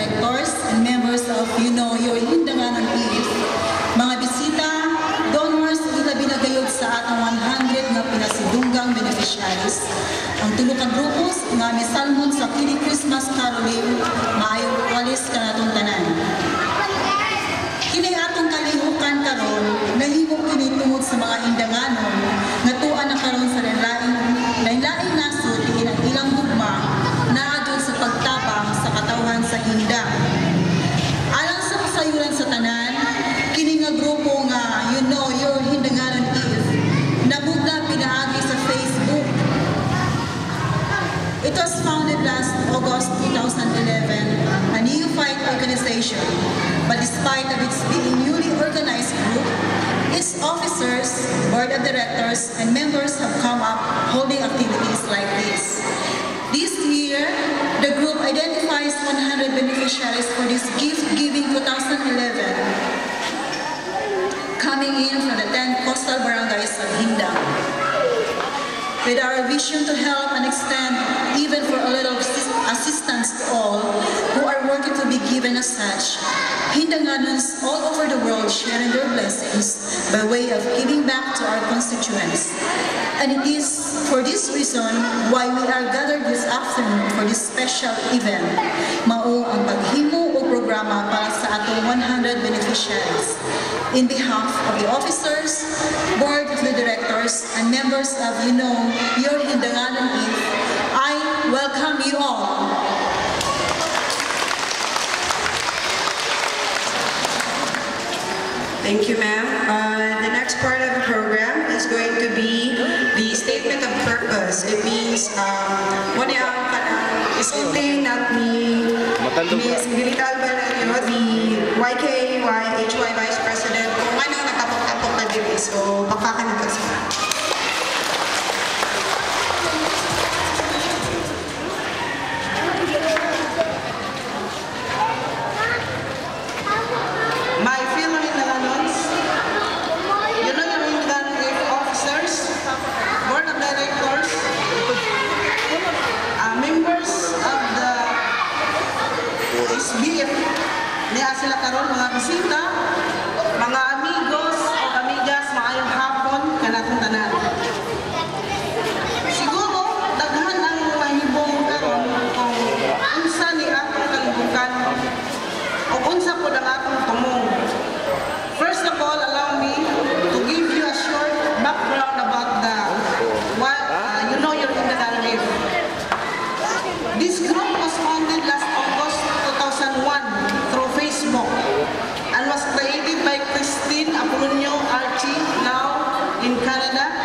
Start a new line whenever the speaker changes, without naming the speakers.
directors and members of Your Hindanganan If, mga bisita, donors, ilabi na gayod sa atong 100 nga pinasidunggang beneficiaries. Ang tulo ka grupos nga misalmon sa kini Christmas caroling, maayong walis kanatong tanan. Kini atong kalihukan karon, nahimo kini tungod sa mga Hindanganon nga tuan na karon sa lain-lain nasod diin ang ilang gugma naadto sa pagtabang sa katawhan sa Hindang. Alang sa kasayuran sa tanan, kini nga grupo nga Your Hindanganan If nabugna pinaagi sa Facebook. It was founded last August 2011, a neophyte organization, but despite of its being newly organized group, its officers, board of directors, and members have come up holding activities like this. This year, the group identifies 100 beneficiaries for this gift-giving 2011, coming in from the 10 coastal barangays of Hindang. With our vision to help and extend even for a little assistance to all who are working to be given as such, Hindanganons all over the world sharing their blessings by way of giving back to our constituents. And it is for this reason why we are gathered this afternoon for this special event, mao ang paghimo o programa para sa atong 100 beneficiaries. In behalf of the officers, board of the directors, and members of Your Hindanganan If, I welcome you all.
Thank you, ma'am. The next part of the program is going to be the statement of purpose. It means, muna ang isulting at ni Ms. Milital Valerio, the YKYHY Vice President, kung ano nakapok-tapok na dito. So, pakakan na kasi.
Niya sila karon mga bisita, mga amigos o amigas, maayong hapon kanatong tanan. Siguro daghan ang mahibong karon kung unsa ni akong kalibukan o unsa po ang akong tumong. First of all, allow me to give you a short background about Your Hindanganan If. This group was founded last August 2001 through Facebook and was created by Christine Apolonio Archie, now in Canada,